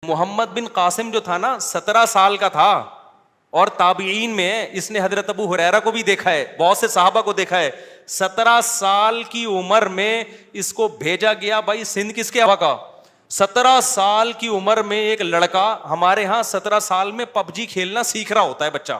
محمد بن قاسم جو تھا نا 17 سال کا تھا اور تابعین میں اس نے حضرت ابو ہریرہ کو بھی دیکھا ہے, بہت سے صحابہ کو دیکھا ہے. 17 سال کی عمر میں اس کو بھیجا گیا. بھائی سندھ کس کے ہوا کا؟ 17 سال کی عمر میں ایک لڑکا, ہمارے ہاں 17 سال میں پب جی کھیلنا سیکھ رہا ہوتا ہے بچہ,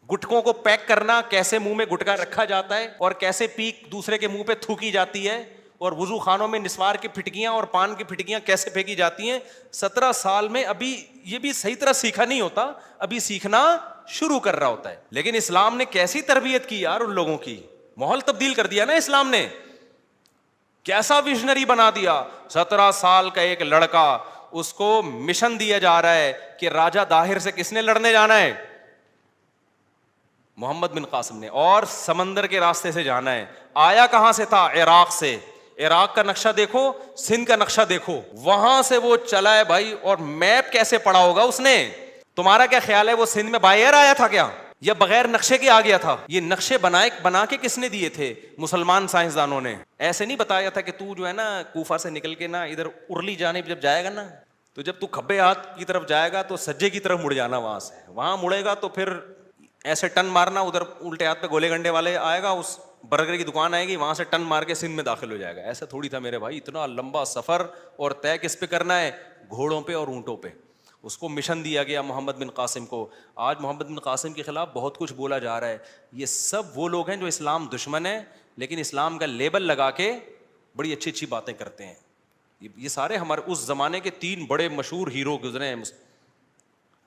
گٹکوں کو پیک کرنا, کیسے منہ میں گٹکا رکھا جاتا ہے اور کیسے پیک دوسرے کے منہ پہ تھوکی جاتی ہے, اور وضو خانوں میں نسوار کی پھٹکیاں اور پان کی پھٹکیاں کیسے پھینکی جاتی ہیں. 17 سال میں ابھی یہ بھی صحیح طرح سیکھا نہیں ہوتا, ابھی سیکھنا شروع کر رہا ہوتا ہے. لیکن اسلام نے کیسی تربیت کی یار ان لوگوں کی, ماحول تبدیل کر دیا نا اسلام نے, کیسا ویژنری بنا دیا. 17 سال کا ایک لڑکا, اس کو مشن دیا جا رہا ہے کہ راجہ داہر سے کس نے لڑنے جانا ہے؟ محمد بن قاسم نے, اور سمندر کے راستے سے جانا ہے. آیا کہاں سے تھا؟ عراق سے. عراق کا نقشہ دیکھو, سندھ کا نقشہ دیکھو, وہاں سے وہ چلا ہے بھائی. اور میپ کیسے پڑا ہوگا اس نے؟ تمہارا کیا خیال ہے وہ سندھ میں بائی ایئر آیا تھا کیا, یا بغیر نقشے کے آ گیا تھا؟ یہ نقشے بنا کے کس نے دیے تھے؟ مسلمان سائنسدانوں نے. ایسے نہیں بتایا تھا کہ تو جو ہے نا کوفہ سے نکل کے نا ادھر ارلی جانب جب جائے گا نا, تو جب تو کھبے ہاتھ کی طرف جائے گا تو سجے کی طرف مڑ جانا, وہاں سے وہاں مڑے گا تو پھر ایسے ٹن مارنا, ادھر الٹے ہاتھ پہ گولے گنڈے والے آئے گا, اس برگر کی دکان آئے گی, وہاں سے ٹن مار کے سندھ میں داخل ہو جائے گا. ایسا تھوڑی تھا میرے بھائی, اتنا لمبا سفر, اور طے کس پہ کرنا ہے؟ گھوڑوں پہ اور اونٹوں پہ. اس کو مشن دیا گیا محمد بن قاسم کو. آج محمد بن قاسم کے خلاف بہت کچھ بولا جا رہا ہے. یہ سب وہ لوگ ہیں جو اسلام دشمن ہیں, لیکن اسلام کا لیبل لگا کے بڑی اچھی اچھی باتیں کرتے ہیں. یہ سارے ہمارے اس زمانے کے 3 بڑے مشہور ہیرو گزرے ہیں,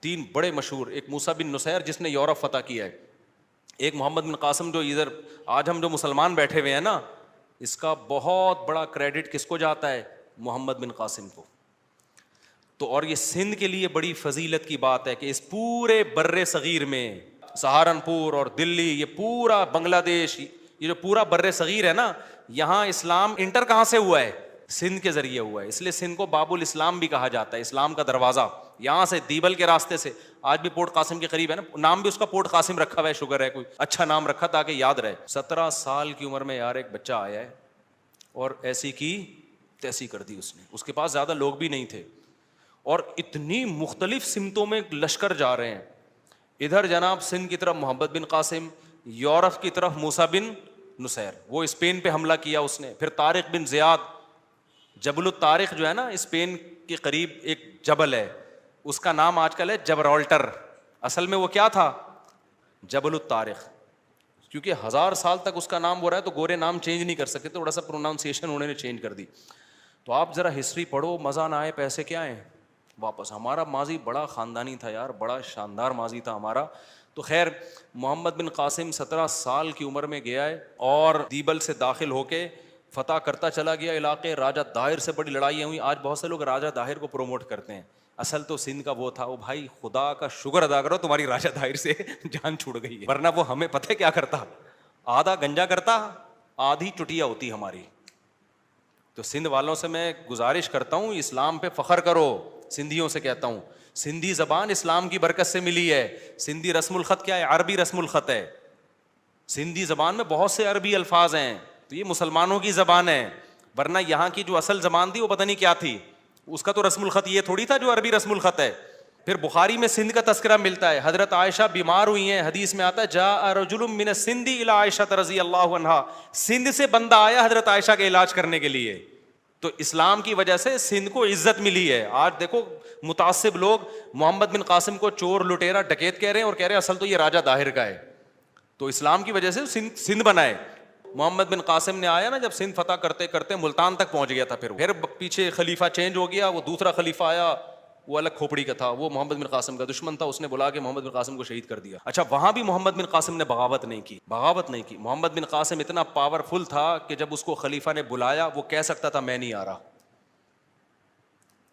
3 بڑے مشہور. ایک موسیٰ بن نصیر جس نے یورپ فتح کیا ہے, ایک محمد بن قاسم جو ادھر آج ہم جو مسلمان بیٹھے ہوئے ہیں نا, اس کا بہت بڑا کریڈٹ کس کو جاتا ہے؟ محمد بن قاسم کو. تو اور یہ سندھ کے لیے بڑی فضیلت کی بات ہے کہ اس پورے بر صغیر میں, سہارنپور اور دلی, یہ پورا بنگلہ دیش, یہ جو پورا بر صغیر ہے نا, یہاں اسلام انٹر کہاں سے ہوا ہے؟ سندھ کے ذریعے ہوا ہے. اس لیے سندھ کو باب الاسلام بھی کہا جاتا ہے, اسلام کا دروازہ. یہاں سے دیبل کے راستے سے, آج بھی پورٹ قاسم کے قریب ہے نا, نام بھی اس کا پورٹ قاسم رکھا ہوا ہے, شکر ہے کوئی اچھا نام رکھا تاکہ یاد رہے. 17 سال کی عمر میں یار ایک بچہ آیا ہے اور ایسی کی تیسی کر دی اس نے. اس کے پاس زیادہ لوگ بھی نہیں تھے, اور اتنی مختلف سمتوں میں لشکر جا رہے ہیں. ادھر جناب سندھ کی طرف محمد بن قاسم, یورپ کی طرف موسیٰ بن نصیر, وہ اسپین پہ حملہ کیا اس نے. پھر طارق بن زیاد, جبل الطارق جو ہے نا اسپین کے قریب ایک جبل ہے, اس کا نام آج کل ہے جبرالٹر, اصل میں وہ کیا تھا؟ جبل الطارق. کیونکہ 1000 سال تک اس کا نام ہو رہا ہے تو گورے نام چینج نہیں کر سکتے, تھوڑا سا پروناؤنسیشن انہوں نے چینج کر دی. تو آپ ذرا ہسٹری پڑھو, مزہ نہ آئے پیسے کیا ہیں واپس. ہمارا ماضی بڑا خاندانی تھا یار, بڑا شاندار ماضی تھا ہمارا. تو خیر, محمد بن قاسم 17 سال کی عمر میں گیا ہے اور دیبل سے داخل ہو کے فتح کرتا چلا گیا علاقے. راجہ داہر سے بڑی لڑائیاں ہوئی. آج بہت سے لوگ راجہ داہر کو پروموٹ کرتے ہیں, اصل تو سندھ کا وہ تھا. وہ بھائی خدا کا شکر ادا کرو تمہاری راجہ داہر سے جان چھوٹ گئی ہے, ورنہ وہ ہمیں پتہ کیا کرتا, آدھا گنجا کرتا, آدھی چٹیا ہوتی ہماری. تو سندھ والوں سے میں گزارش کرتا ہوں, اسلام پہ فخر کرو. سندھیوں سے کہتا ہوں, سندھی زبان اسلام کی برکت سے ملی ہے. سندھی رسم الخط کیا ہے؟ عربی رسم الخط ہے. سندھی زبان میں بہت سے عربی الفاظ ہیں, تو یہ مسلمانوں کی زبان ہے, ورنہ یہاں کی جو اصل زبان تھی وہ پتہ نہیں کیا تھی. اس کا تو رسم الخط یہ تھوڑی تھا جو عربی رسم الخط ہے. پھر بخاری میں سندھ کا تذکرہ ملتا ہے. حضرت عائشہ بیمار ہوئی ہیں, حدیث میں آتا ہے جاء رجل من السند الی عائشہ رضی اللہ عنہا, سندھ سے بندہ آیا حضرت عائشہ کا علاج کرنے کے لیے. تو اسلام کی وجہ سے سندھ کو عزت ملی ہے. آج دیکھو متعصب لوگ محمد بن قاسم کو چور, لٹیرا, ڈکیت کہہ رہے ہیں اور کہہ رہے ہیں اصل تو یہ راجہ داہر کا ہے. تو اسلام کی وجہ سے سندھ بنا ہے. محمد بن قاسم نے آیا نا, جب سندھ فتح کرتے کرتے ملتان تک پہنچ گیا تھا. پھر پیچھے خلیفہ چینج ہو گیا, وہ دوسرا خلیفہ آیا, وہ الگ کھوپڑی کا تھا, وہ محمد بن قاسم کا دشمن تھا. اس نے بلا کے محمد بن قاسم کو شہید کر دیا. اچھا, وہاں بھی محمد بن قاسم نے بغاوت نہیں کی. محمد بن قاسم اتنا پاورفل تھا کہ جب اس کو خلیفہ نے بلایا, وہ کہہ سکتا تھا میں نہیں آ رہا,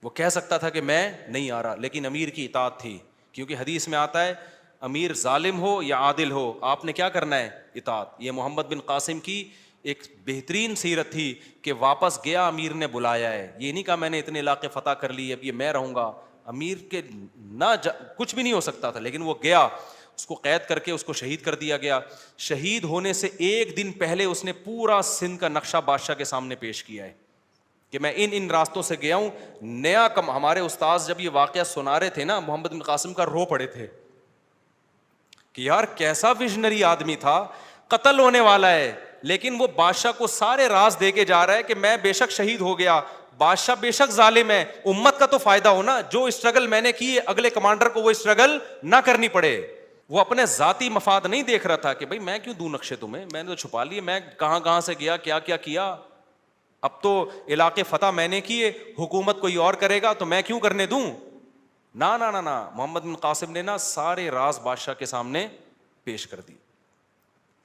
وہ کہہ سکتا تھا کہ میں نہیں آ رہا, لیکن امیر کی اطاعت تھی. کیونکہ حدیث میں آتا ہے امیر ظالم ہو یا عادل ہو, آپ نے کیا کرنا ہے؟ اطاعت. یہ محمد بن قاسم کی ایک بہترین سیرت تھی کہ واپس گیا, امیر نے بلایا ہے. یہ نہیں کہا میں نے اتنے علاقے فتح کر لیے اب یہ میں رہوں گا. امیر کے کچھ بھی نہیں ہو سکتا تھا, لیکن وہ گیا, اس کو قید کر کے اس کو شہید کر دیا گیا. شہید ہونے سے ایک دن پہلے اس نے پورا سندھ کا نقشہ بادشاہ کے سامنے پیش کیا ہے. کہ میں ان راستوں سے گیا ہوں. نیا ہمارے استاذ جب یہ واقعہ سنا رہے تھے نا محمد بن قاسم کا، رو پڑے تھے کہ یار کیسا ویژنری آدمی تھا، قتل ہونے والا ہے لیکن وہ بادشاہ کو سارے راز دے کے جا رہا ہے کہ میں بے شک شہید ہو گیا، بادشاہ بے شک ظالم ہے، امت کا تو فائدہ ہو نا، جو اسٹرگل میں نے کی ہے اگلے کمانڈر کو وہ اسٹرگل نہ کرنی پڑے. وہ اپنے ذاتی مفاد نہیں دیکھ رہا تھا کہ بھائی میں کیوں دوں نقشے تمہیں، میں نے تو چھپا لیے، میں کہاں کہاں سے گیا، کیا کیا کیا، اب تو علاقے فتح میں نے کیے، حکومت کوئی اور کرے گا تو میں کیوں کرنے دوں. نا نا نا نا، محمد بن قاسم نے نا سارے راز بادشاہ کے سامنے پیش کر دی.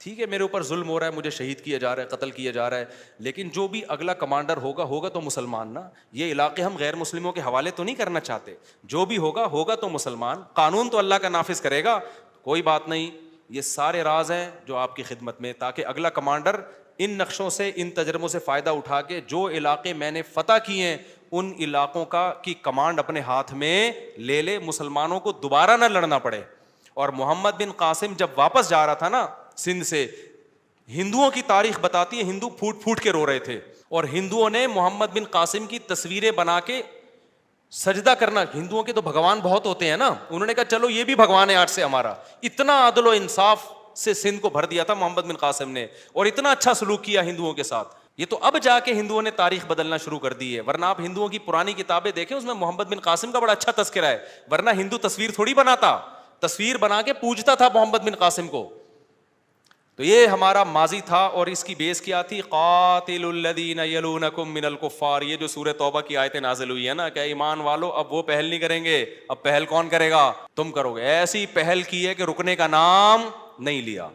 ٹھیک ہے میرے اوپر ظلم ہو رہا ہے، مجھے شہید کیا جا رہا ہے، قتل کیا جا رہا ہے، لیکن جو بھی اگلا کمانڈر ہوگا تو مسلمان نا. یہ علاقے ہم غیر مسلموں کے حوالے تو نہیں کرنا چاہتے، جو بھی ہوگا تو مسلمان، قانون تو اللہ کا نافذ کرے گا، کوئی بات نہیں. یہ سارے راز ہیں جو آپ کی خدمت میں، تاکہ اگلا کمانڈر ان نقشوں سے، ان تجربوں سے فائدہ اٹھا کے جو علاقے میں نے فتح کیے ہیں ان علاقوں کی کمانڈ اپنے ہاتھ میں لے لے، مسلمانوں کو دوبارہ نہ لڑنا پڑے. اور محمد بن قاسم جب واپس جا رہا تھا نا سندھ سے، ہندوؤں کی تاریخ بتاتی ہے ہندو پھوٹ پھوٹ کے رو رہے تھے، اور ہندوؤں نے محمد بن قاسم کی تصویریں بنا کے سجدہ کرنا، ہندوؤں کے تو بھگوان بہت ہوتے ہیں نا، انہوں نے کہا چلو یہ بھی بھگوان ہے آج سے ہمارا. اتنا عدل و انصاف سے سندھ کو بھر دیا تھا محمد بن قاسم نے، اور اتنا اچھا سلوک کیا ہندوؤں کے ساتھ. یہ تو اب جا کے ہندوؤں نے تاریخ بدلنا شروع کر دی ہے، ورنہ آپ ہندوؤں کی پرانی کتابیں دیکھیں اس میں محمد بن قاسم کا بڑا اچھا تذکرہ ہے، ورنہ ہندو تصویر تھوڑی بناتا، تصویر بنا کے پوجتا تھا محمد بن قاسم کو. تو یہ ہمارا ماضی تھا، اور اس کی بیس کیا تھی؟ قاتل الذین یلونکم من الکفار. یہ جو سورہ توبہ کی آیتیں نازل ہوئی ہے نا کہ ایمان والو اب وہ پہل نہیں کریں گے، اب پہل کون کرے گا؟ تم کرو گے. ایسی پہل کی ہے کہ رکنے کا نام نہیں لیا.